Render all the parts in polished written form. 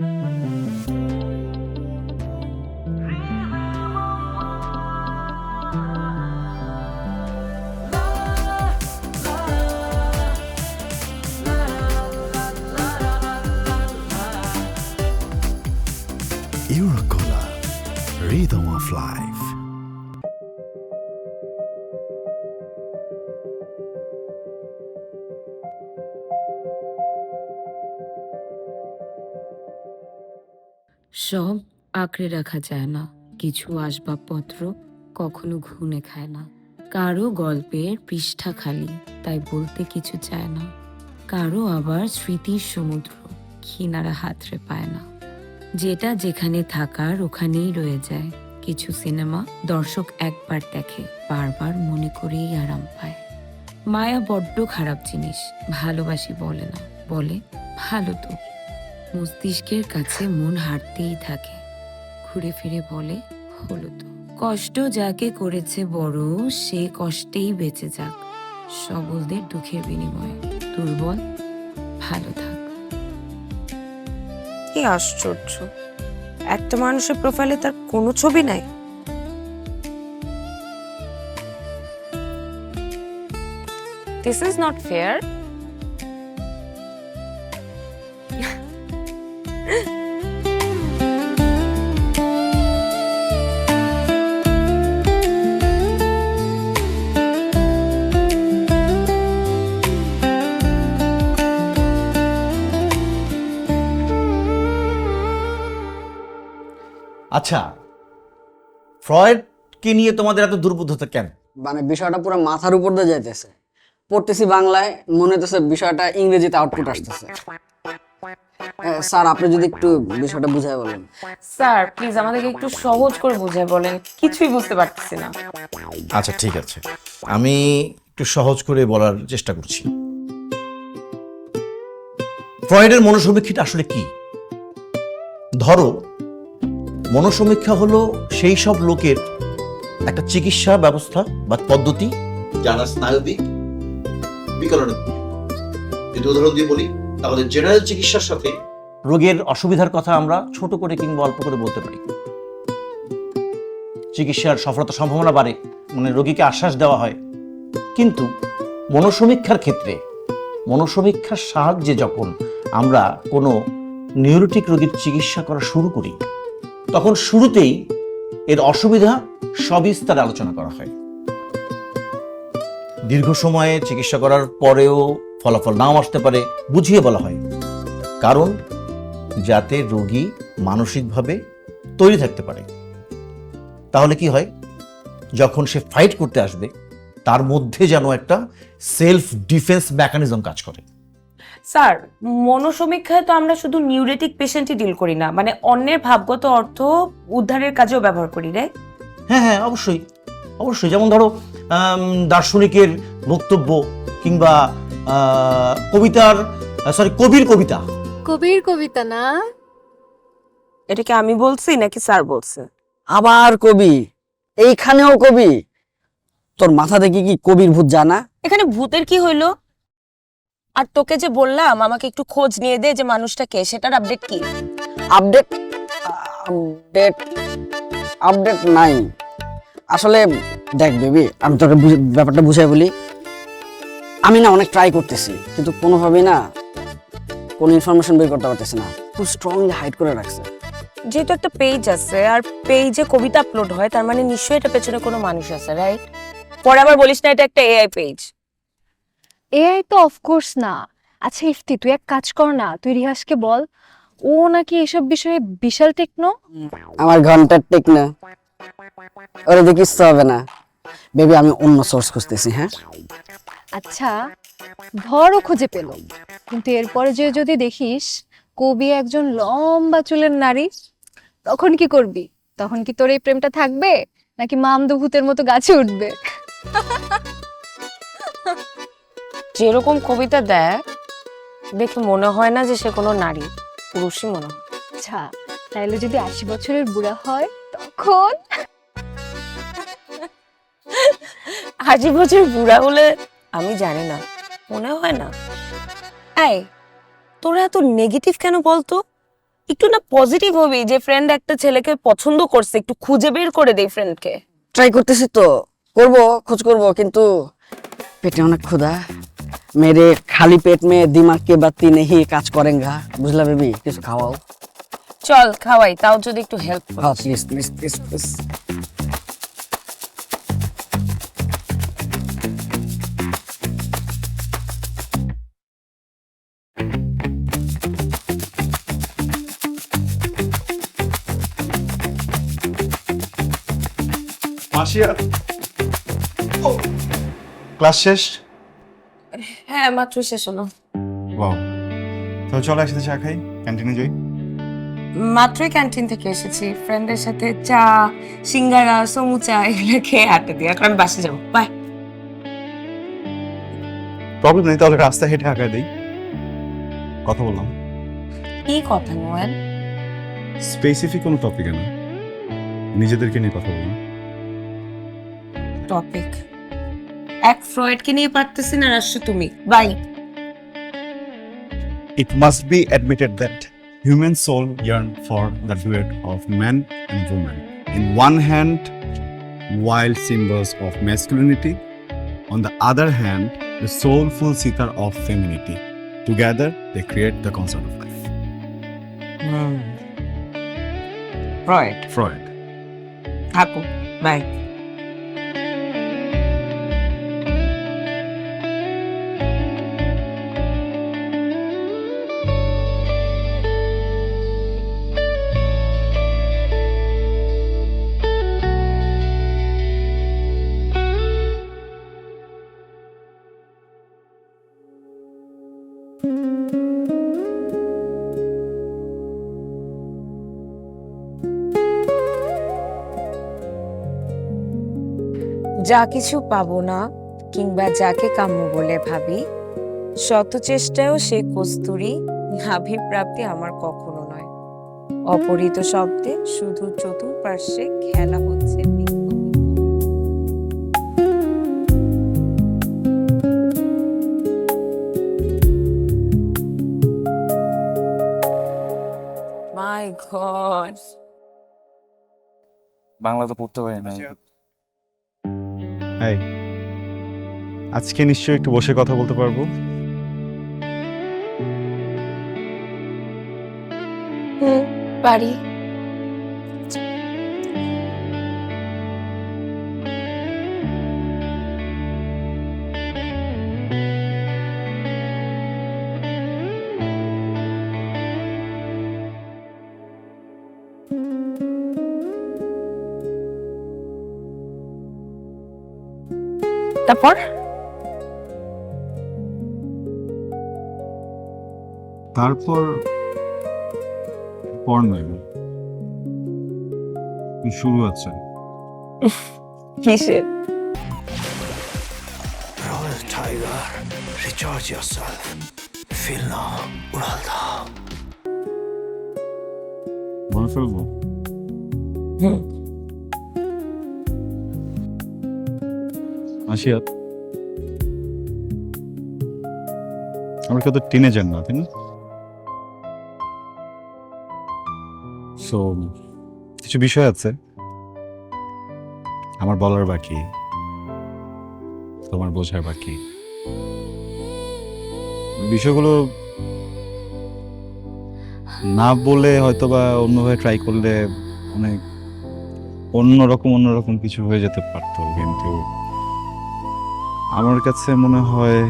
Eurocola, rhythm of life. সব আঁকড়ে রাখা যায় না, কিছু আসবাবপত্র কখনো ঘুনে খায় না। কারো গল্পের পৃষ্ঠা খালি, তাই বলতে কিছু চায় না। কারো আবার স্মৃতির সমুদ্র, কিনারা হাতড়ে পায় না। যেটা যেখানে থাকার ওখানেই রয়ে যায়। কিছু সিনেমা দর্শক একবার দেখে, বারবার মনে করেই আরাম পায়। মায়া বড্ড খারাপ জিনিস, ভালোবাসি বলে না, বলে ভালো তো। মস্তিষ্কের কাছে মন হারতেই থাকে, ঘুরে ফিরে বলে হলো তো। কষ্ট যাকে করেছে বড়, সে কষ্টেই বেঁচে যাক। সবলদের দুঃখের বিনিময়ে দুর্বল ভালো থাক। কি আশ্চর্য, একটা মানুষের প্রোফাইলে তার কোনো ছবি নাই। This is not fair. আচ্ছা, ফ্রয়েডকে নিয়ে তোমাদের এত দুর্বোধ্যতা কেন? মানে বিষয়টা পুরো মাথার উপর দিয়ে যাইতেছে। পড়তেছি বাংলায়, মনে হইতেছে বিষয়টা ইংরেজিতে আউটপুট আসতেছে। স্যার, আপনি যদি একটু বিষয়টা বুঝায় বলেন। স্যার প্লিজ আমাদেরকে একটু সহজ করে বুঝিয়ে বলেন, কিছুই বুঝতে পারতেছি না। আচ্ছা ঠিক আছে, আমি একটু সহজ করে বলার চেষ্টা করছি। ফ্রয়েডের মনোসমীক্ষাটা আসলে কি? ধরো, মনোসমীক্ষা হলো সেই সব লোকের একটা চিকিৎসা ব্যবস্থা বা পদ্ধতি যারা স্নায়বিক বিকলনের। যদি উদাহরণ দিয়ে বলি, তাহলে জেনারেল চিকিৎসার সাথে রোগের অসুবিধার কথা আমরা ছোট করে কিংবা অল্প করে বলতে পারি। চিকিৎসার সফলতার সম্ভাবনা বাড়ে, মানে রোগীকে আশ্বাস দেওয়া হয়। কিন্তু মনোসমীক্ষার ক্ষেত্রে, মনোসমীক্ষার সাহায্যে যখন আমরা কোনো নিউরোটিক রোগীর চিকিৎসা করা শুরু করি, তখন শুরুতেই এর অসুবিধা সবিস্তারে আলোচনা করা হয়। দীর্ঘ সময়ে চিকিৎসা করার পরেও ফলাফল নাও আসতে পারে, বুঝিয়ে বলা হয়। কারণ যাতে রোগী মানসিকভাবে তৈরি থাকতে পারে। তাহলে কি হয়, যখন সে ফাইট করতে আসবে তার মধ্যে যেন একটা সেলফ ডিফেন্স মেকানিজম কাজ করে। স্যার, মনোসমীক্ষায় তো আমরা শুধু নিউরেটিক পেশেন্টই ডিল করি না, মানে অন্যের ভাবগত অর্থ উদ্ধারের কাজেও ব্যবহার করি, রাইট? হ্যাঁ হ্যাঁ, অবশ্যই অবশ্যই। যেমন ধরো, দার্শনিকের বক্তব্য কিংবা কবির কবিতা। কবির কবিতা না? এটা কি আমি বলছি নাকি স্যার বলছে? আবার কবি, এইখানেও কবি। তোর মাথা দেখি কি কবির ভূত জানা? এখানে ভূতের কি হইলো? আর তোকে যে বললাম আমাকে একটু খোঁজ নিয়ে দে যে মানুষটা কে, সেটার আপডেট কি? আপডেট আপডেট আপডেট নাই আসলে। দেখ বেবি, আমি তোকে ব্যাপারটা বুঝাই বলি। আমি না অনেক ট্রাই করতেছি, কিন্তু কোনোভাবেই না কোনো ইনফরমেশন বের করতে পারতেছি না। খুব স্ট্রংলি হাইড করে রাখছে। যেহেতু একটা পেজ আছে আর পেজে কবিতা আপলোড হয়, তার মানে নিশ্চয়ই এটা পেছনে কোনো মানুষ আছে, রাইট? পরে আবার বলিস না এটা একটা এআই পেজ। এআই তো অফকোর্স না। আচ্ছা ইফতি, তুই এক কাজ কর না, তুই রিহাসকে বল, ও নাকি এসব বিষয়ে বিশাল টেকনো। আমার ঘন্টার টেক না, ওরা দিয়ে কিচ্ছু হবে না। বেবি, আমি অন্য সোর্স খুঁজতেছি। হ্যাঁ আচ্ছা ধরও খুঁজে পেল, কিন্তু এরপরে যে যদি দেখিস কবি একজন লম্বা চুলের নারী, তখন কি করবি? তখন কি তোর এই প্রেমটা থাকবে, নাকি মামদু ভূতের মতো গাছে উঠবে? যেরকম কবিতা দেয় দেখে মনে হয় না যে সে কোনো নারী, পুরুষই মনে হয়। আচ্ছা তাইলে যদি 80 বছরের বুড়া হয় তখন? 80 বছর বুড়া হলে আমি জানি না, মনে হয় না। এই তোরা এত নেগেটিভ কেন বলতো? একটু না পজিটিভ হবি যে ফ্রেন্ড একটা ছেলেকে পছন্দ করছে, একটু খুঁজে বের করে দেই ফ্রেন্ডকে। ট্রাই করতেছি তো, খোঁজ করব, কিন্তু পেটে অনেক ক্ষুধা। মেরে খালি পেট মে দিমাগ কে বাতি নেহি কাজ করেঙ্গা, বুঝলা বেবি? কিছু খাওয়াও। চল খাওয়াই, তাও যদি একটু হেল্প কর। হ্যাঁ please please please please. Masia class শেষ? হ্যাঁ মাত্র শেষ হলো। ওয়াও, তাহলে চলো একসাথে চা খাই, ক্যান্টিনে যাই। মাত্রই ক্যান্টিন থেকে এসেছি, ফ্রেন্ডের সাথে চা, সিঙ্গারা, সমুচা এগুলো খেয়ে আড্ডা দিই। এখন আমি বাসে যাবো, বাই। প্রবলেম নেই, তাহলে রাস্তা হেঁটে আঁকায় দিই। কথা বললাম। কি কথা নোয়েল? স্পেসিফিক কোনো টপিকে না, নিজেদেরকে নিয়ে কথা বললাম। টপিক এক ফ্রয়েডকে নিয়ে পারতেছি না, আসছো তুমি, by. It must be admitted that human soul yearn for the duet of man and woman. In one hand, wild symbols of masculinity. On the other hand, the soulful sitar of femininity. Together, they create the concert of life. Freud Freud. থাকো, by. যা কিছু পাবো না কিংবা যাকে কাম্য বলে ভাবি, শত চেষ্টায়ও সে কস্তুরী, নাভির প্রাপ্তি আমার কখনো নয়। অপহৃত শব্দে শুধু চতুর্পার্শ্বে খেলা হচ্ছে বিজ্ঞ মাই গড। বাংলা তো পড়তে পারি না। হাই, আজকে নিশ্চয়ই একটু বসে কথা বলতে পারবো। পারি। তারপর তারপর পর নয়, শুরু আছে। কিসের? Royal Tiger, recharge yourself. Feel now, Uralda. বলে ফেলবো? আসিয়া, আমরা কত টিনেজার না, তাই না? সো কিছু বিষয় আছে আমার বলার বাকি, তোমার বোঝার বাকি। বিষয়গুলো না বলে হয়তোবা অন্যভাবে ট্রাই করলে অনেক অন্যরকম কিছু হয়ে যেতে পারতো, কিন্তু আমার কাছে মনে হয়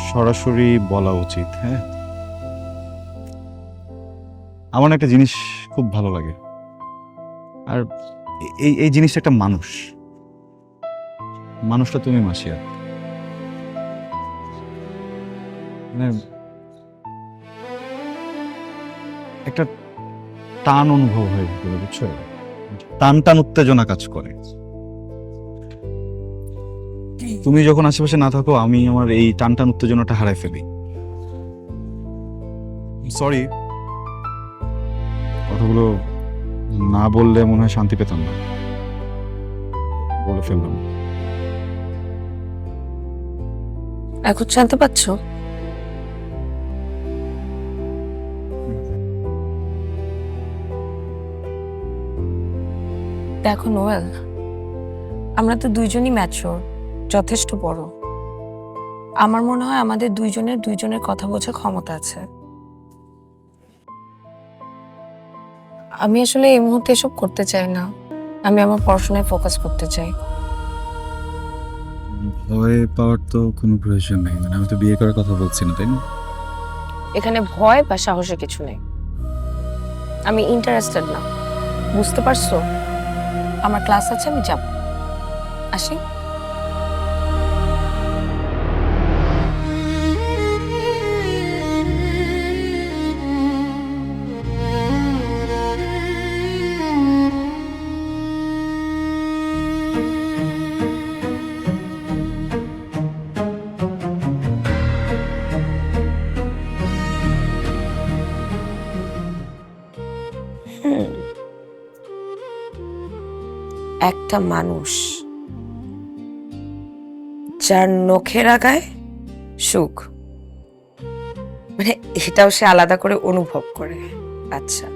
সরাসরি বলা উচিত। হ্যাঁ, আমার একটা জিনিস খুব ভালো লাগে, আর এই জিনিসটা একটা মানুষটা তুমি, মাসিয়া। মানে একটা টান অনুভব হয়, বুঝছো? টান উত্তেজনা কাজ করে। তুমি যখন আশেপাশে না থাকো, আমি আমার এই টান উত্তেজনাটা হারাই ফেলি। সরি, কথাগুলো না বললে মনে হয় শান্তি পেতাম না, বলে ফেললাম। এখন জানতে পারছো? দেখো নোয়েল, আমরা তো দুইজনই ম্যাচিওর, যথেষ্ট বড়। আমার মনে হয় আমাদের দুইজনের কথা বোঝার ক্ষমতা আছে। আমি আসলে এই মুহূর্তে এসব করতে চাই না। আমি আমার পড়াশোনায় ফোকাস করতে চাই। ভয় পাওয়ার তো কোনো প্রয়োজন নেই, মানে আমি তো বিয়ে করার কথা বলছি না, তাই না? এখানে ভয় বা সাহসের কিছু নেই। আমি ইন্টারেস্টেড না, বুঝতে পারছো? আমার ক্লাস আছে, আমি যাব। আসি। একটা মানুষ যার নখের আগায় সুখ, মানে এটাও সে আলাদা করে অনুভব করে। আচ্ছা,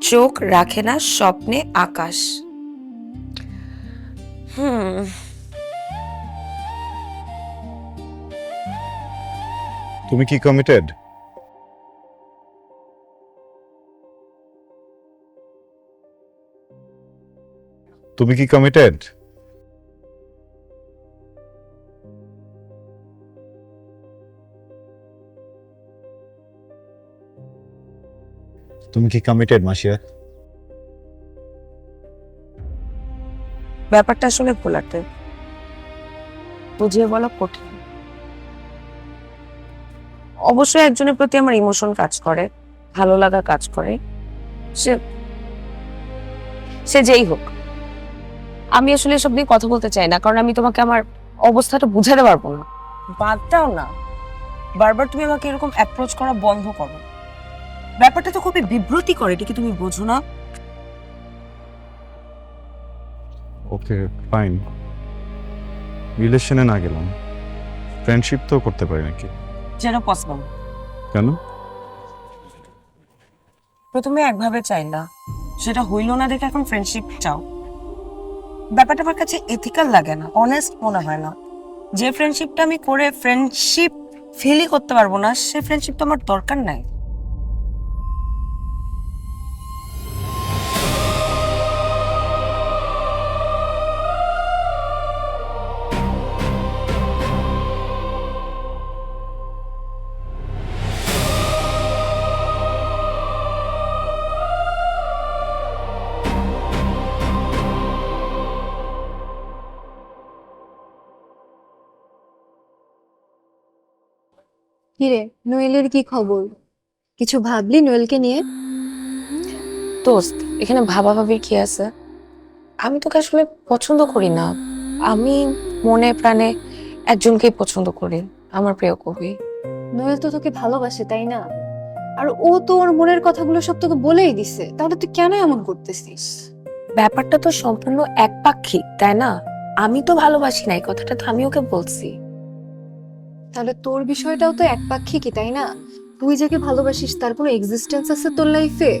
চোখ রাখে না স্বপ্নে আকাশ। তুমি কি কমিটেড? তুমি কি কমিটেড? তুমি কি কমিটেড মাসিয়া? ব্যাপারটা আসলে ভোলাটে, বুঝিয়ে বলা কঠিন। অবশ্যই একজনের প্রতি আমার ইমোশন কাজ করে, ভালো লাগা কাজ করে, সে সে যেই হোক। আমি আসলে এসব নিয়ে কথা বলতে চাই না, কারণ আমি তোমাকে আমার অবস্থাটা বুঝাতে পারবো না। বাদ দাও না, বারবার তুমি আমাকে এরকম অ্যাপ্রোচ করা বন্ধ করো। ব্যাপারটা তো খুবই বিব্রতি করে, এটা কি তুমি বোঝো না? ওকে ফাইন, রিলেশনে না গেলাম, ফ্রেন্ডশিপ তো করতে পারি নাকি? যেন পসিবল। কেন? প্রথমে একভাবে চাইলা, সেটা হইল না দেখে এখন ফ্রেন্ডশিপ চাও। ব্যাপারটা আমার কাছে এথিক্যাল লাগে না, অনেস্ট মনে হয় না। যে ফ্রেন্ডশিপটা আমি করে ফ্রেন্ডশিপ ফিলই করতে পারবো না, সে ফ্রেন্ডশিপ তো আমার দরকার নাই। কিরে, নোয়েলের কি খবর? কিছু ভাবলি নোয়েলকে নিয়ে? দোস্ত, এখানে ভাবাভাবির কি আছে? আমি তোকে আসলে পছন্দ করি না। আমি মনে প্রাণে একজনকেই পছন্দ করি, আমার প্রিয় কবি। নোয়েল তো তোকে ভালোবাসে, তাই না? আর ও তো ওর মনের কথাগুলো সব তোকে বলেই দিছে, তাহলে তুই কেন এমন করতেছিস? ব্যাপারটা তো সম্পূর্ণ একপাক্ষিক, তাই না? আমি তো ভালোবাসি না, এই কথাটা তো আমি ওকে বলছি। তাহলে তোর বিষয়টাও তো একপাক্ষিকই, তাই না? তুই যাকে ভালোবাসিস তার কোনো এক্সিস্টেন্স আছে তোর লাইফে?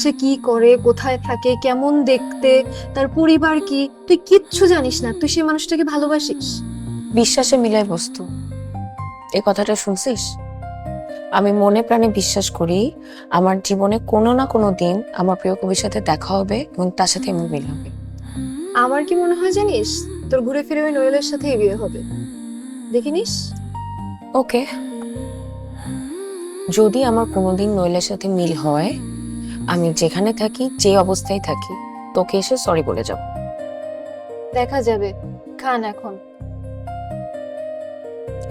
সে কি করে, কোথায় থাকে, কেমন দেখতে, তার পরিবার কি, তুই কিচ্ছু জানিস না, তুই সেই মানুষটাকে ভালোবাসিস? বিশ্বাসে মিলাই বস্তু, এই কথাটা শুনছিস? আমি মনে প্রাণে বিশ্বাস করি আমার জীবনে কোনো না কোনো দিন আমার প্রিয় কবির সাথে দেখা হবে এবং তার সাথে আমার মিল হবে। আমার কি মনে হয় জানিস, তোর ঘুরে ফিরে ওই নোয়েলের সাথেই বিয়ে হবে, দেখে নিস। ওকে, যদি আমার কোনোদিন নইলের সাথে মিল হয়, আমি যেখানে থাকি, যে অবস্থায় থাকি, তোকে এসে সরি বলে যাব। দেখা যাবে, খান এখন।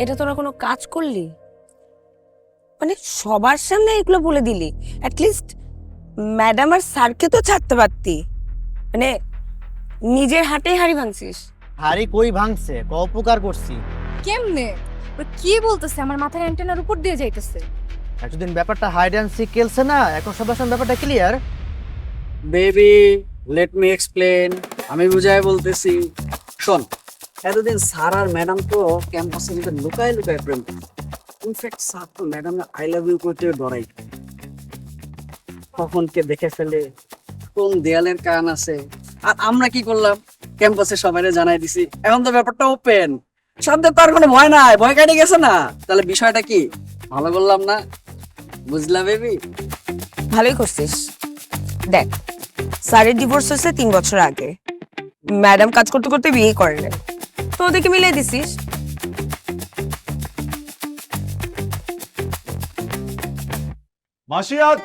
এটা তোরা কোনো কাজ করলি? মানে সবার সামনে এগুলো বলে দিলি, অ্যাটলিস্ট ম্যাডাম আর স্যারকে তো ছাড়তে পারতি। মানে নিজের হাতেই হাড়ি ভাঙছিস। হাড়ি কই ভাঙছে, ক উপকার করছি। কেমনে? কি বলতেছে? আমার মাথার অ্যান্টেনার উপর দিয়ে যাইতেছে। এতদিন ব্যাপারটা হাইড অ্যান্ড সিক খেলছে না, এখন সবার সামনে ব্যাপারটা clear. Baby let me explain, আমি বুঝাই বলতেছি। শোন, এতদিন স্যার আর ম্যাডাম তো ক্যাম্পাসে ভিতরে লুকায় লুকায় প্রেম করতো। ইনফ্যাক্ট স্যার তো ম্যাডাম আই লাভ ইউ করতে ডরাই, কখন কে দেখে ফেলে, কোন দেয়ালের কান আছে আর আমরা কি করলাম, ক্যাম্পাসে সবাইরে জানাই দিছি, এখন তো ব্যাপারটা ওপেন, সামনে তো আর কোনো ভয় নাই, ভয় কেটে গেছে না। তাহলে বিষয়টা কি ভালো করলাম না? বুঝলা বেবি? ভালোই করছিস। দেখ, স্যারের ডিভোর্স হয়েছে 3 বছর আগে, ম্যাডাম কাজ করতে করতে বিয়ে করেন, তো ওদেরকে মিলিয়ে দিছিস। মাসিয়াত,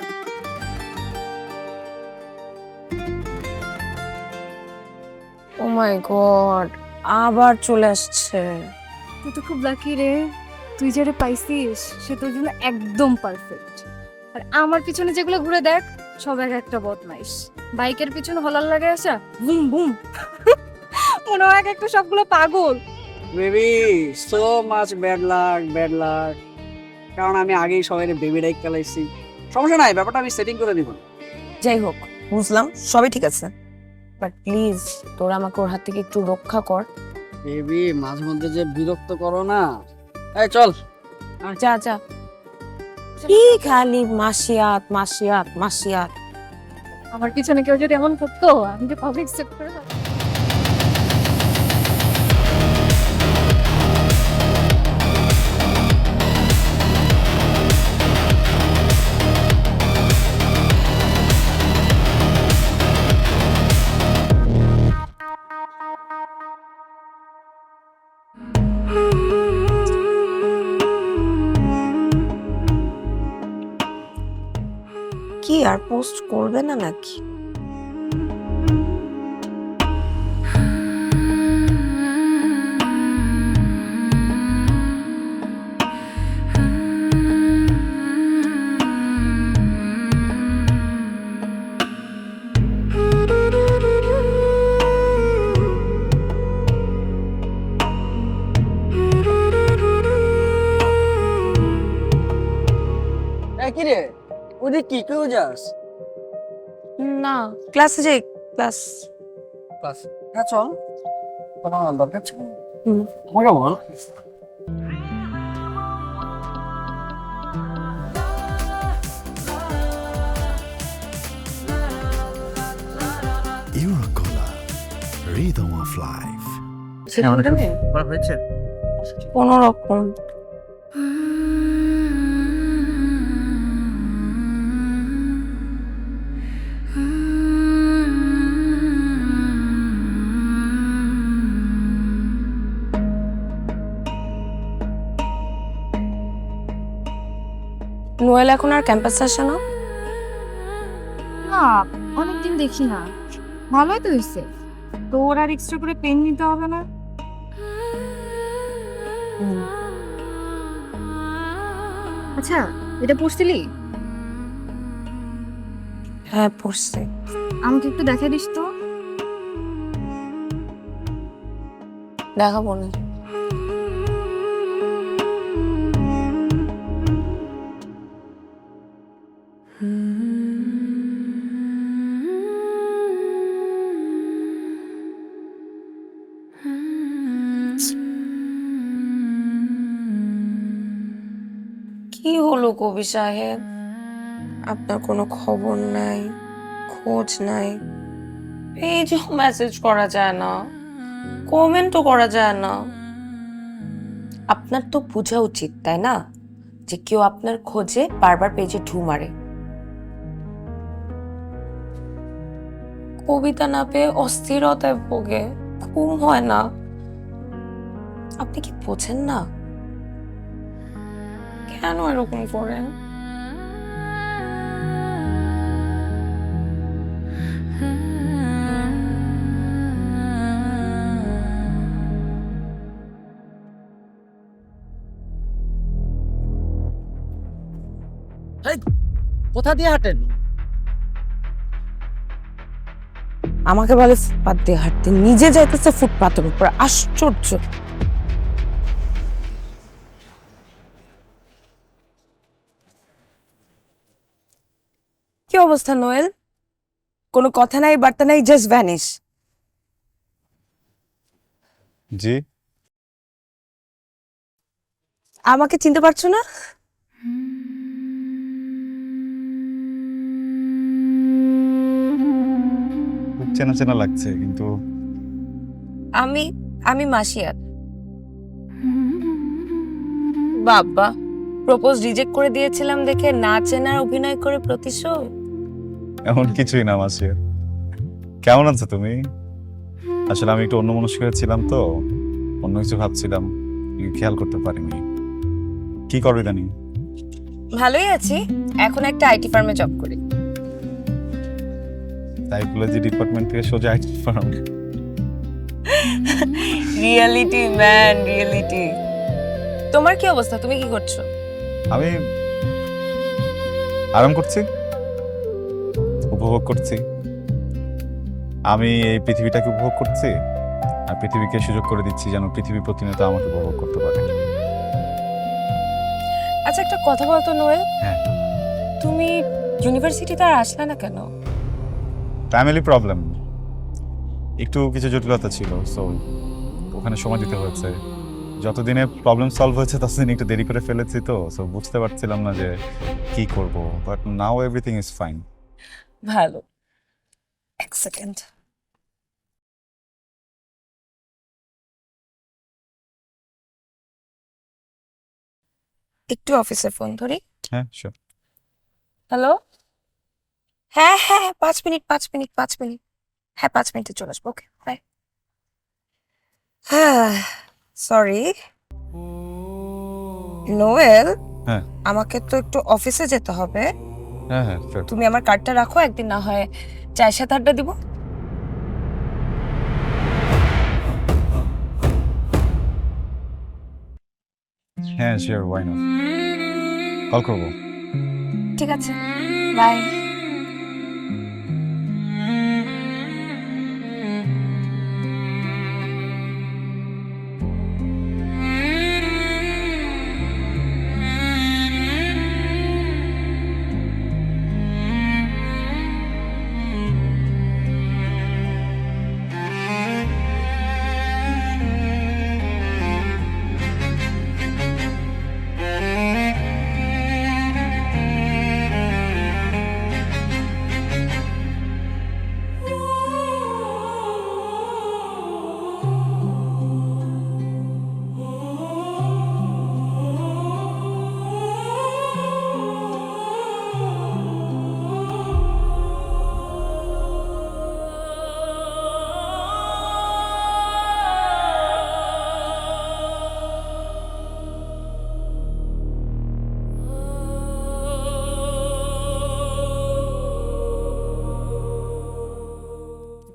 ও মাই গড, আবার চলে আসছে। তুই তো খুব লাকি রে, তুই যারে পাইছিস সে তোর জন্য একদম পারফেক্ট। আর আমার পিছনে যেগুলো ঘুরে দেখ, সব এক একটা বদমাইশ। বাইকের পিছনে হলার লাগে আসা, বুম বুম, মনে হয় এক একটা সবগুলো পাগল। Baby so much bad luck, bad luck. কারণ আমি আগেই সবাই বেবি ডাইক চালাইছি। সমস্যা নাই, ব্যাপারটা আমি সেটিং করে দিব। যাই হোক, বুঝলাম, সবই ঠিক আছে, বাট প্লিজ তোরা আমাকে ওর হাত থেকে একটু রক্ষা কর। বেবি মাঝে মধ্যে যে বিরক্ত করো না। এই চল। যা যা, কি খালি মাসিয়াত মাসিয়াত মাসিয়াত। আমার পিছনে কেউ যদি এমন করতো, আমি যে পাবলিক সেক্টরে কি আর পোস্ট করবে না নাকি? কি রে, ওদের কি কেউ যাস? না, ক্লাসে যাই, ক্লাস। হ্যাঁ চল, কোনো দরকার ছিল? হুম। আমাকে বল। Eurocola, rhythm of life. হয়েছে? কোন রকম। নোয়েল এখন আর ক্যাম্পাসে আসে না? না, অনেকদিন দেখি না। ভালোই তো হয়েছে, তোর আর এক্সট্রা করে পেন নিতে হবে না। আচ্ছা, এটা পড়ছিলি? হ্যাঁ পড়ছে। আমাকে একটু দেখাই দিস তো। দেখাবো না। কি হলো কবি সাহেব, আপনার কোনো খবর নাই, খোঁজ নাই, পেজেও মেসেজ করা যায় না, কমেন্টও করা যায় না। আপনার তো বোঝা উচিত তাই না, যে কেউ আপনার খোঁজে বারবার পেজে ঢু মারে। কবিতা না পেয়ে অস্থিরতায় ভোগে, ঘুম হয় না। আপনি কি বোঝেন না? কেন এরকম করেন? কোথা দিয়ে হাঁটেন? আমাকে বলে ফুটপাত দিয়ে হাঁটতে, নিজে যাইতেছে ফুটপাতের উপর। আশ্চর্য। কি অবস্থা নোয়েল? কোনো কথা নাই, বার্তা নাই, জাস্ট ভ্যানিশ। জি, আমাকে চিনতে পারছো না? চেনা চেনা লাগছে, কিন্তু আমি আমি মাসিয়াত। বাবা, প্রপোজ রিজেক্ট করে দিয়েছিলাম দেখে না চেনার অভিনয় করে প্রতিশোধ। এমন কিছুই না মাসিয়া। কেমন আছো তুমি? আসলে আমি একটু অন্যমনস্ক ছিলাম তো, অন্য কিছু ভাবছিলাম, খেয়াল করতে পারিনি। কি করো ইদানিং? ভালোই আছি, এখন একটা আইটি ফার্মে জব করি। সাইকোলজি ডিপার্টমেন্ট থেকে সোজা IT firm? Reality man, reality. তোমার কি অবস্থা, তুমি কি করছো? আমি আরাম করছি, উপভোগ করছি। আমি এই পৃথিবীটাকে উপভোগ করছি, আর পৃথিবীকে সুযোগ করে দিচ্ছি যেন পৃথিবী প্রতিনিয়ত আমাকে উপভোগ করতে পারে। আচ্ছা, একটা কথা বলতো নোয়েল, হ্যাঁ। তুমি ইউনিভার্সিটিতে আর আসলে না কেন? ফ্যামিলি প্রবলেম, একটু কিছু জটিলতা ছিল, সো ওখানে সময় দিতে হয়েছে। যতদিনে প্রবলেম সলভ হয়েছে ততদিন একটু দেরি করে ফেলেছি, তো সো বুঝতে পারছিলাম না যে কি করব, but now everything is fine. ভালো। এক সেকেন্ড। একটু অফিসে ফোন ধরি। হ্যাঁ, শিওর। হ্যালো। হ্যাঁ হ্যাঁ, 5 মিনিট 5 মিনিট। হ্যাঁ, 5 মিনিটে চলে আসবো। ওকে, বাই। হ্যাঁ, সরি নোয়েল, হ্যাঁ আমাকে তো একটু অফিসে যেতে হবে। হ্যাঁ হ্যাঁ, শিওর। তুমি আমার কার্ডটা রাখো, একদিন না হয় চায়ের সাথে আড্ডা দিব। হ্যাঁ শিওর, ওয়াই নট, কল করবো। ঠিক আছে, বাই।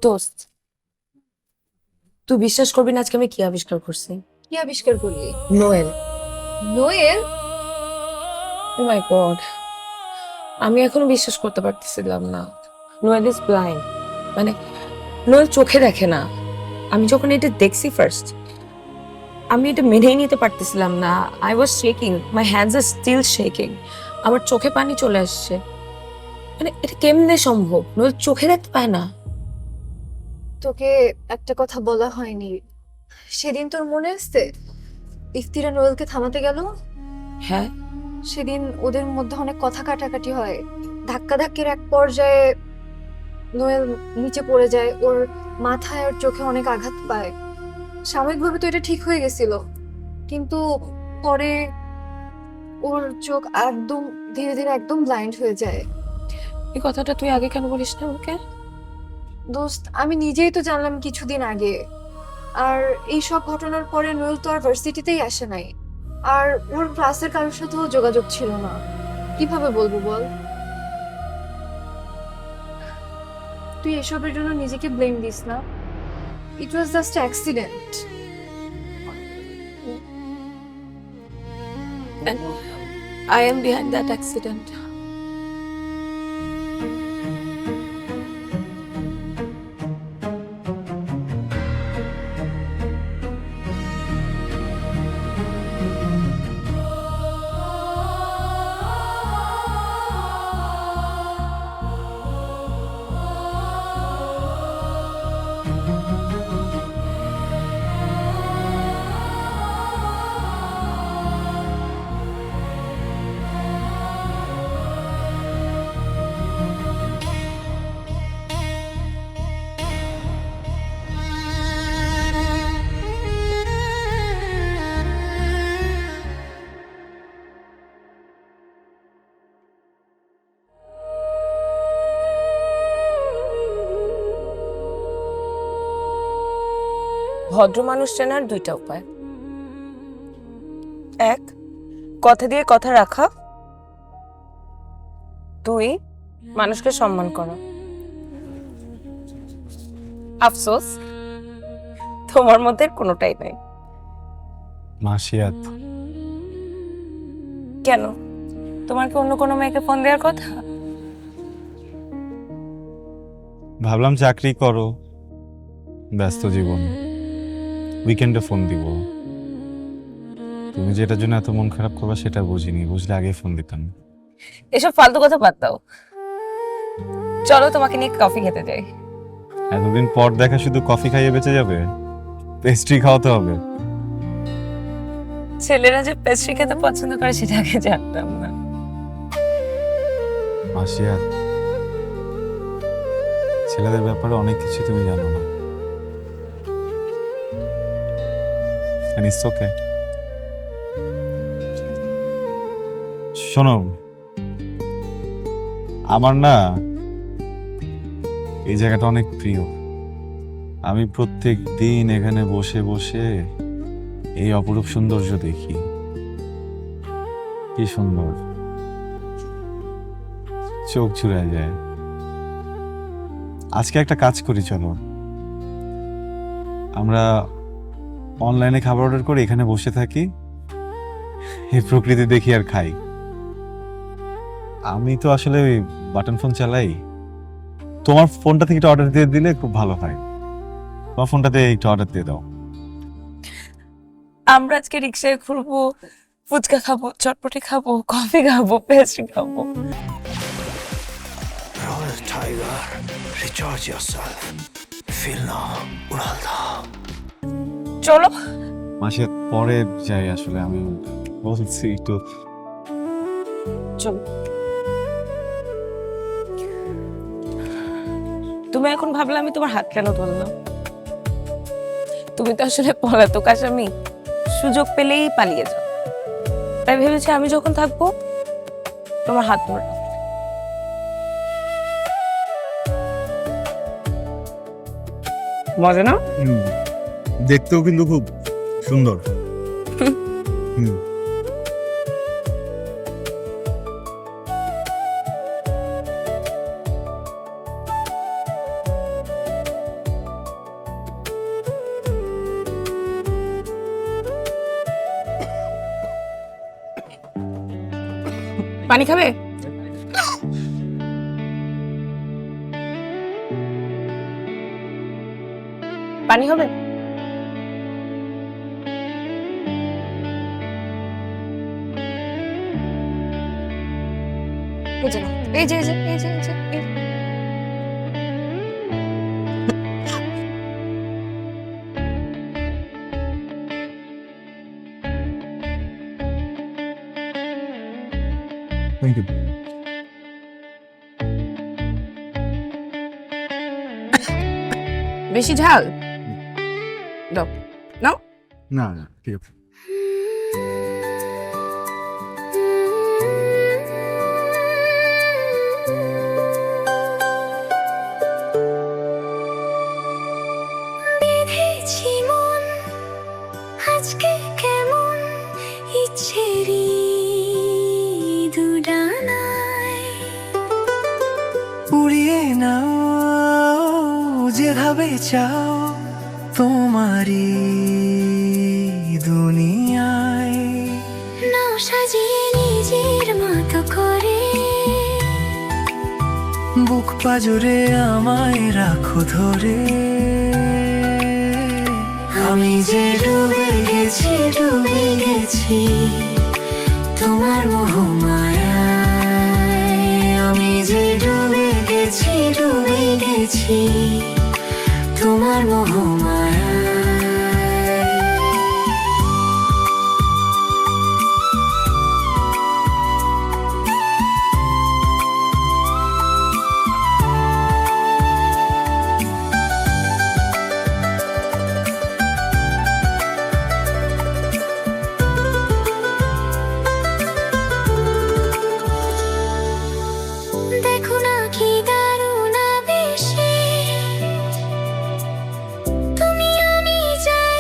দোস্ত, তুই বিশ্বাস করবি না আজকে আমি কি আবিষ্কার করছি? কি আবিষ্কার করলি? নোয়েল। নোয়েল? ও মাই গড, আমি এখনো বিশ্বাস করতে পারতেছিলাম না। নোয়েল ইজ ব্লাইন্ড, মানে নোয়েল চোখে দেখে না। আমি যখন এটা দেখছি ফার্স্ট, আমি এটা মেনেই নিতে পারতেছিলাম না। I was shaking, my hands are still shaking. আমার চোখে পানি চলে আসছে। মানে এটা কেমনে সম্ভব? নোয়েল চোখে দেখতে পায় না। তোকে একটা কথা বলা হয়নি, সেদিন তোর মনে আছে ইফতিরা নোয়েলকে থামাতে গেল? হ্যাঁ, সেদিন ওদের মধ্যে অনেক কথা কাটাকাটি হয়, ধাক্কাধাক্কির এক পর্যায়ে নোয়েল নিচে পড়ে যায়, ওর মাথায় আর চোখে অনেক আঘাত পায়। সাময়িকভাবে তো এটা ঠিক হয়ে গেছিল, কিন্তু পরে ওর চোখ একদম ধীরে ধীরে একদম ব্লাইন্ড হয়ে যায়। এই কথাটা তুই আগে কেন বলিস না ওকে? দোস্ত, আমি নিজেই তো জানলাম কিছুদিন আগে। আর এই সব ঘটনার পরে নোয়েল তো আর ভার্সিটিতেই আসে নাই, আর ওর ক্লাসের কারোর সাথেও যোগাযোগ ছিল না। কিভাবে বলবো বল? তুই এসবের জন্য নিজেকে ব্লেম দিস না। It was just accident. And I am behind that accident. ভদ্র মানুষ চেনার দুইটা উপায়। এক, কথা দিয়ে কথা রাখা। দুই, মানুষকে সম্মান করা। আফসোস তোমার মধ্যে কোনোটাই নাই। মাসিয়াত, কেন, তোমার কি অন্য কোনো মেয়েকে ফোন দেওয়ার কথা? ভাবলাম চাকরি করো, ব্যস্ত জীবন, উইকেন্ডে ফোন দিব। তুমি যেটার জন্য এত মন খারাপ করবা সেটা বুঝিনি, বুঝলে আগে ফোন দিতাম। এসব ফালতু কথা বাদ দাও, চলো তোমাকে নিয়ে কফি খেতে যাই। এতদিন পর দেখা শুধু কফি খাইয়ে বেঁচে যাবে? পেস্ট্রি খাওয়াতে হবে। ছেলেরা যে পেস্ট্রি খেতে পছন্দ করে সেটা আগে জানতাম না। মাসিয়াত, ছেলেদের ব্যাপারে অনেক কিছু তুমি জানো না। And it's okay. শোনো, আমার না এই জায়গাটা অনেক প্রিয়। আমি প্রত্যেক দিন এখানে বসে বসে এই অপরূপ সৌন্দর্য দেখি। কি সুন্দর, চোখ চুরায় যায়। আজকে একটা কাজ করি, চলো আমরা অনলাইনে খাবার অর্ডার করে এখানে বসে থাকি, এই প্রকৃতি দেখি আর খাই। আমি তো আসলে ওই বাটন ফোন চালাই, তোমার ফোনটা থেকে একটা অর্ডার দিয়ে দিলে খুব ভালো হয়। তোমার ফোনটাতে একটু অর্ডার দিয়ে দাও। আমরা আজকে রিক্সায় ঘুরবো, ফুচকা খাবো, চটপটি খাবো, কফি খাবো, পেস্ট্রি খাবো। Royal Tiger, recharge yourself. Feel now, Uralda. চলো। মাসে পরে যাই, আসলে আমি বলছি একটু। চলো। তুমি এখন ভাবলে আমি তোমার হাত কেন ধরলাম? তুমি তো আসলে পলাতক আসামি, সুযোগ পেলেই পালিয়ে যাও। তাই ভেবেছি আমি যখন থাকবো তোমার হাত ধরে। মজা না? দেখতেও কিন্তু খুব সুন্দর। পানি খাবে? পানি হবে? এই যে নাও, এই যে এই যে এই যে এই যে এই যে। Thank you. বেশি ঝাল দাও, নাও। না না, ঠিক আছে। বেঁধেছি মন আজকে কেমন ইচ্ছেরি দুডানায় উড়িয়ে নাও যেভাবে চাও তোমারই দুনিয়ায়। নাও সাজিয়ে নিজের মতো করে বুক পাজরে আমায় রাখো ধরে। আমি যে ডুবে গেছি তোমার মোহমায়ায়। আমি যে ডুবে গেছি তোমার মোহমায়ায়। দেখো না কি দারুণ আবেশে তুমি আমি যাই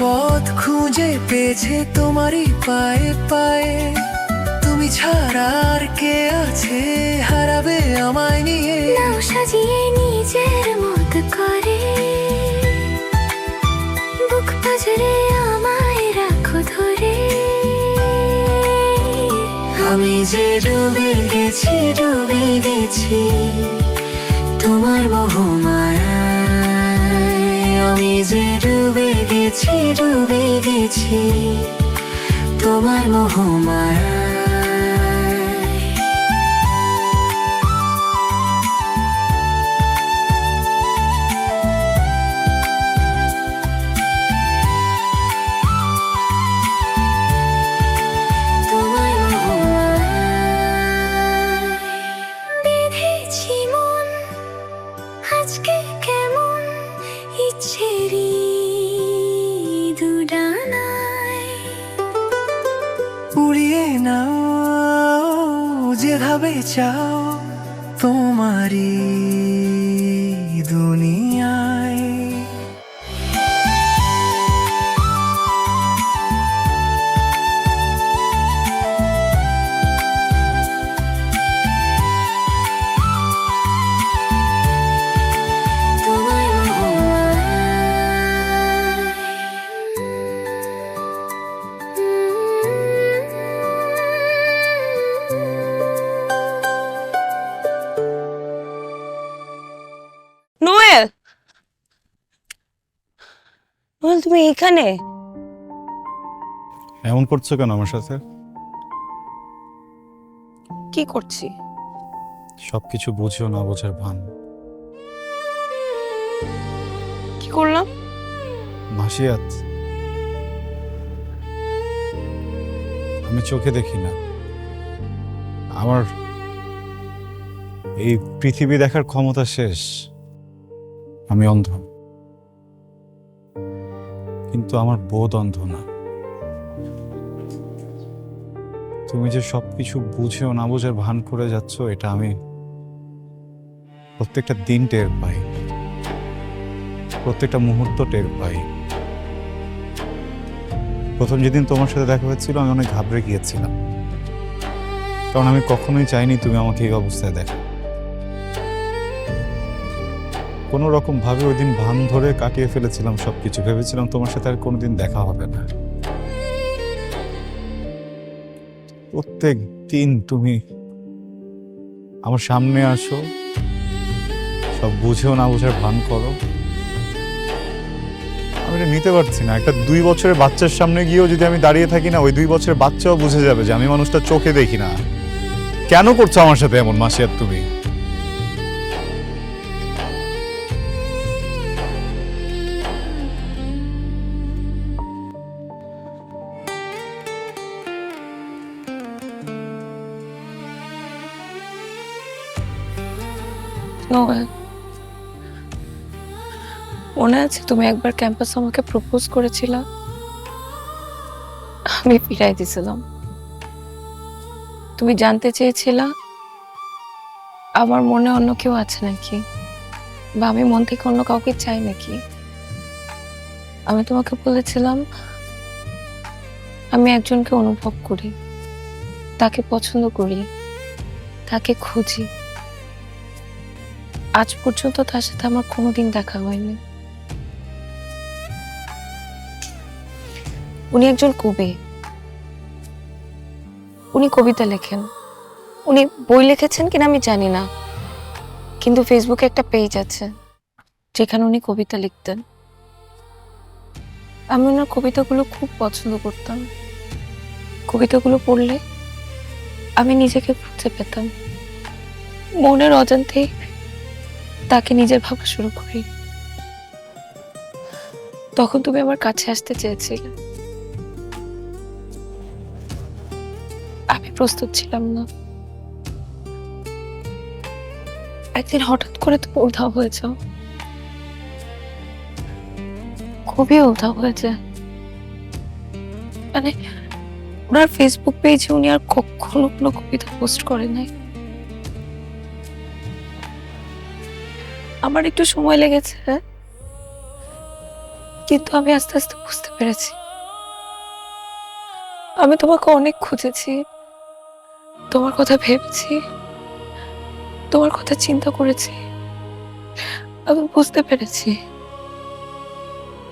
পথ খুঁজে পেয়েছে তোমারই পায়ে পায়ে। তুমি ছাড়া আর কে আছে হারাবে আমায় নিয়ে? নাও সাজিয়ে নিজের মত করে, বুক পাজরে আমায় রাখো ধরে। আমি যে ডুবে গেছি ডুবে গেছি তোমার মোহমায়ায়। আমি যে ডুবে গেছি ডুবে গেছি তোমার মোহমায়ায়। তোমার মোহমায়ায় বেঁধেছি মন আজকে কেমন ইচ্ছেরি দুডানায়। উড়িয়ে নাও যেভাবে চাও তোমারই দুনিয়ায়। তোমার নোয়েল, নোয়েল তুমি এখানে? এমন করছো কেন আমার সাথে? কি করছি? সবকিছু বুঝেও না বোঝার ভান। কি করলাম? মাসিয়াত, আমি চোখে দেখি না। আমার এই পৃথিবী দেখার ক্ষমতা শেষ। আমি অন্ধ, কিন্তু আমার বোধ অন্ধ না। তুমি যে সবকিছু বুঝেও না বোঝার ভান করে যাচ্ছ, এটা আমি প্রত্যেকটা দিন টের পাই, প্রত্যেকটা মুহূর্ত টের পাই। প্রথম যেদিন তোমার সাথে দেখা হয়েছিল আমি অনেক ঘাবড়ে গিয়েছিলাম, কারণ আমি কখনোই চাইনি তুমি আমাকে এই অবস্থায় দেখো। কোনো রকম ভাবে ওই দিন ভান ধরে কাটিয়ে ফেলেছিলাম সবকিছু, ভেবেছিলাম তোমার সাথে আর কোনোদিন দেখা হবে না। প্রত্যেক দিন তুমি আমার সামনে আসো, সব বুঝেও না বোঝার ভান করো। আমি এটা নিতে পারছি না। একটা 2 বছরের বাচ্চার সামনে গিয়েও যদি আমি দাঁড়িয়ে থাকি না, ওই 2 বছরের বাচ্চাও বুঝে যাবে যে আমি মানুষটা চোখে দেখি না। কেন করছো আমার সাথে এমন মাসিয়াত তুমি? নোয়েল, মনে আছে তুমি একবার ক্যাম্পাসে আমাকে প্রপোজ করেছিল? আমি ফিরাই দিয়েছিলাম। তুমি জানতে চেয়েছিলা আমার মনে অন্য কেউ আছে নাকি, বা আমি মন থেকে অন্য কাউকে চাই নাকি। আমি তোমাকে বলেছিলাম আমি একজনকে অনুভব করি, তাকে পছন্দ করি, তাকে খুঁজি। আজ পর্যন্ত তার সাথে আমার কোনোদিন দেখা হয়নি। উনি একজন কবি, উনি কবিতা লেখেন। উনি বই লিখেছেন কিনা আমি জানি না, কিন্তু ফেসবুকে একটা পেজ আছে যেখানে উনি কবিতা লিখতেন। আমি ওনার কবিতাগুলো খুব পছন্দ করতাম। কবিতাগুলো পড়লে আমি নিজেকে খুঁজে পেতাম, মনের অজান্তেই তাকে নিজের ভাবা শুরু করি। তখন তুমি আমার কাছে আসতে চেয়েছিলে, আমি প্রস্তুত ছিলাম না। একদিন হঠাৎ করে তুমি উধাও হয়ে যাও, খুবই উধাও হয়েছে। মানে ওনার ফেসবুক পেজে উনি আর কখনো কোনো কবিতা পোস্ট করে নাই। আমার একটু সময় লেগেছে, কিন্তু আমি আস্তে আস্তে বুঝতে পেরেছি আমি তোমাকে অনেক খুঁজেছি, তোমার কথা ভেবেছি, তোমার কথা চিন্তা করেছি। আমি বুঝতে পেরেছি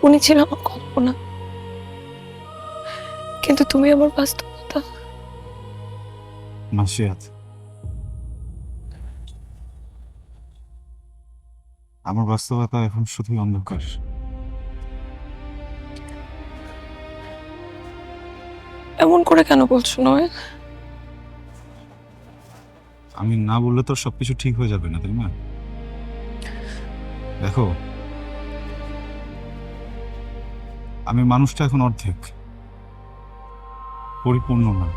উনি ছিল আমার কল্পনা, কিন্তু তুমি আমার বাস্তবতা। মাসিয়াত, আমার বাস্তবতা এখন শুধুই অন্ধকার। এমন করে কেন বলছো নয়? আমি না বললে তো সবকিছু ঠিক হয়ে যাবে না, তাই না? দেখো, আমি মানুষটা এখন অর্ধেক, পরিপূর্ণ না।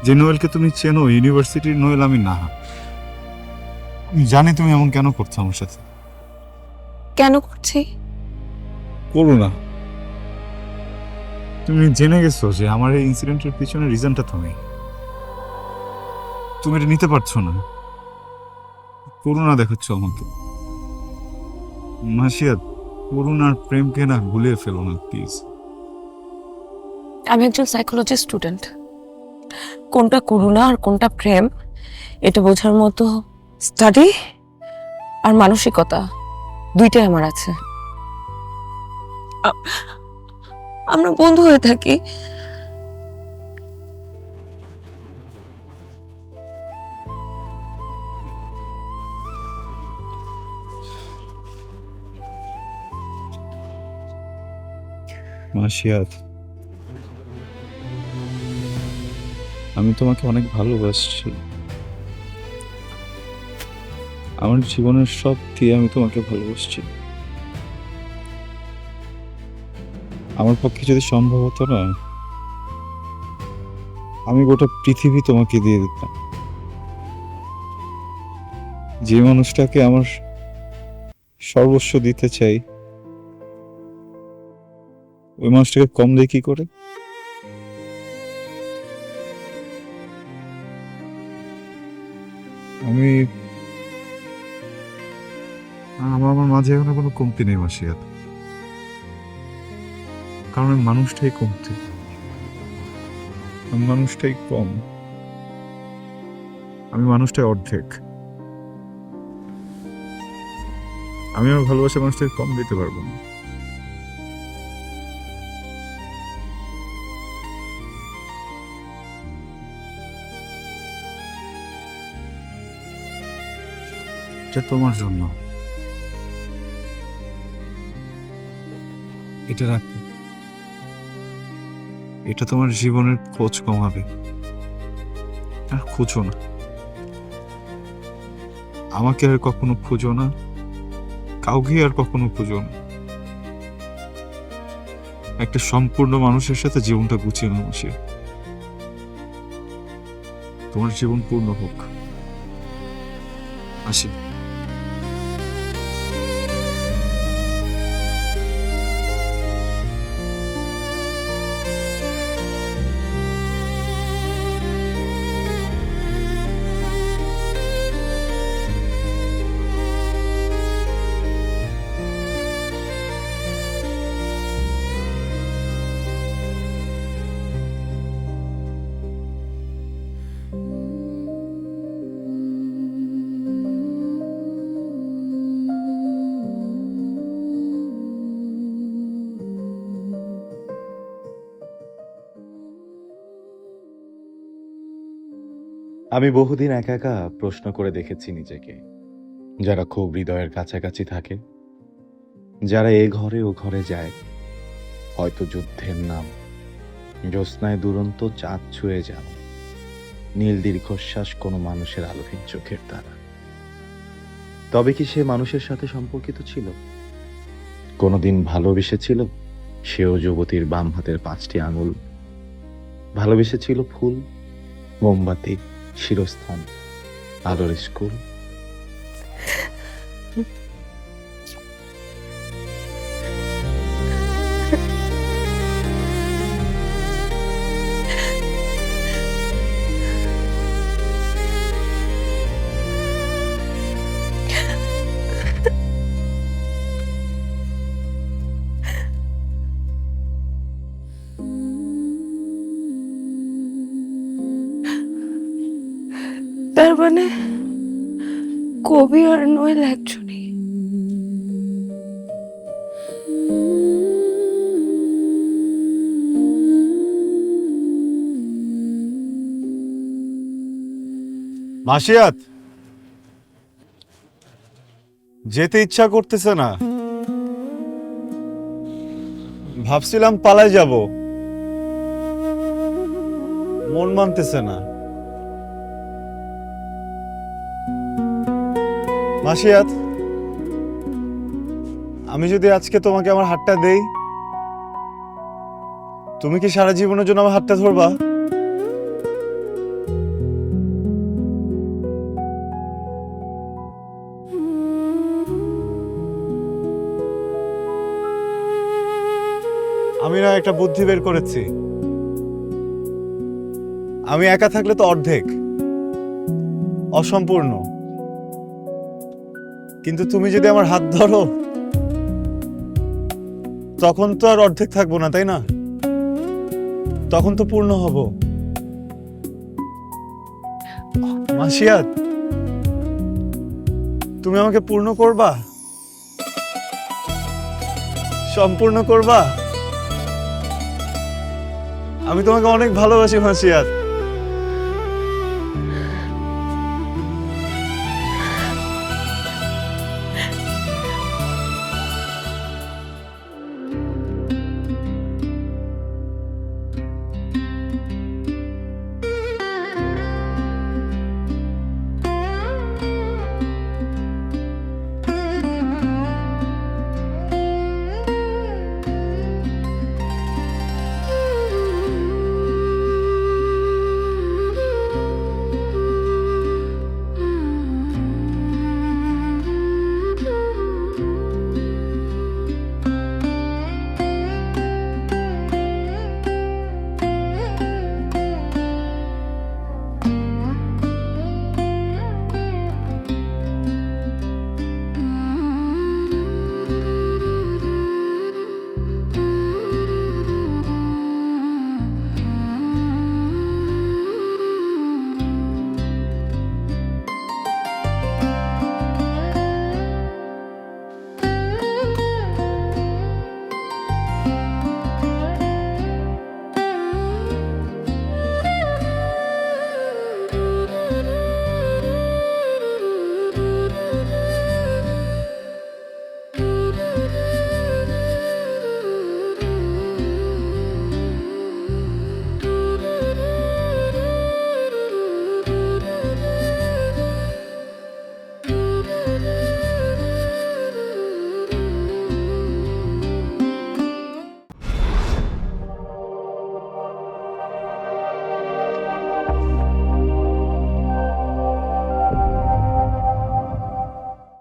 যে নোয়েলকে তুমি চেনো, ইউনিভার্সিটির নোয়েল আমি না। আমি জানি তুমি এমন কেন করছো আমার সাথে। কেন করছি? করো না। তুমি জেনে গেছো যে আমার এই ইনসিডেন্টের পিছনে রিজনটা তুমি এটা নিতে পারছো না। করুণা দেখাচ্ছ আমাকে। মাসিয়াত, করুণার প্রেমকে না ভুলিয়ে ফেলো না প্লিজ। আমি একজন সাইকোলজি স্টুডেন্ট, কোনটা করুণা আর কোনটা প্রেম এটা বোঝার মতো স্টাডি আর মানসিকতা দুইটাই আমার আছে। আমরা বন্ধু হয়ে থাকি। মাসিয়াত, আমি তোমাকে অনেক ভালোবাসছি। আমার জীবনের সব দিয়ে আমি তোমাকে ভালোবাসছি। আমার পক্ষে যদি সম্ভব হতো না, আমি গোটা পৃথিবী তোমাকে দিয়ে দিতাম। যে মানুষটাকে আমার সর্বস্ব দিতে চাই, ওই মানুষটাকে কম দেয় কি করে? আমার মাঝে এখনো কোনো কমতি নেই মাসিয়াত, কারণ আমি মানুষটাই কমতি, আমি মানুষটাই কম, আমি মানুষটাই অর্ধেক। আমি আমার ভালোবাসা মানুষটাকে কম দিতে পারবো না। এটা তোমার জন্য, এটা রাখো। এটা তোমার জীবনের খোঁজ কমাবে। আর খুঁজো না, আমাকে আর কখনো খুঁজো না, কাউকে আর কখনো খুঁজো না। একটা সম্পূর্ণ মানুষের সাথে জীবনটা গুছিয়ে নাও সে। তোমার জীবন পূর্ণ হোক। আসি। আমি বহুদিন একা একা প্রশ্ন করে দেখেছি নিজেকে, যারা খুব হৃদয়ের কাছাকাছি থাকে, যারা এ ঘরে ও ঘরে যায়, হয়তো যুদ্ধের নাম, জ্যোৎস্নায় দুরন্ত চাঁদ ছুঁয়ে যাও, নীল দীর্ঘশ্বাস কোনো মানুষের আলোহীন চোখের দ্বারা। তবে কি সে মানুষের সাথে সম্পর্কিত ছিল? কোনোদিন ভালোবেসেছিল? সেও যুবতীর বাম হাতের 5টি আঙুল। ভালোবেসেছিল ফুল, মোমবাতি, শিরস্থান, আলোর স্কুল। মানে কবি আর নোয়েল একজনই? মাসিয়াত, যেতে ইচ্ছা করতেছে না। ভাবছিলাম পালাই যাব, মন মানতেছে না। মাসিয়াত, আমি যদি আজকে তোমাকে আমার হাতটা দেই, তুমি কি সারা জীবনের জন্য আমার হাতটা ধরবা? আমি না একটা বুদ্ধি বের করেছি। আমি একা থাকলে তো অর্ধেক, অসম্পূর্ণ, কিন্তু তুমি যদি আমার হাত ধরো তখন তো আর অর্ধেক থাকবো না, তাই না? তখন তো পূর্ণ হব। মাসিয়াত, তুমি আমাকে পূর্ণ করবা, সম্পূর্ণ করবা। আমি তোমাকে অনেক ভালোবাসি মাসিয়াত।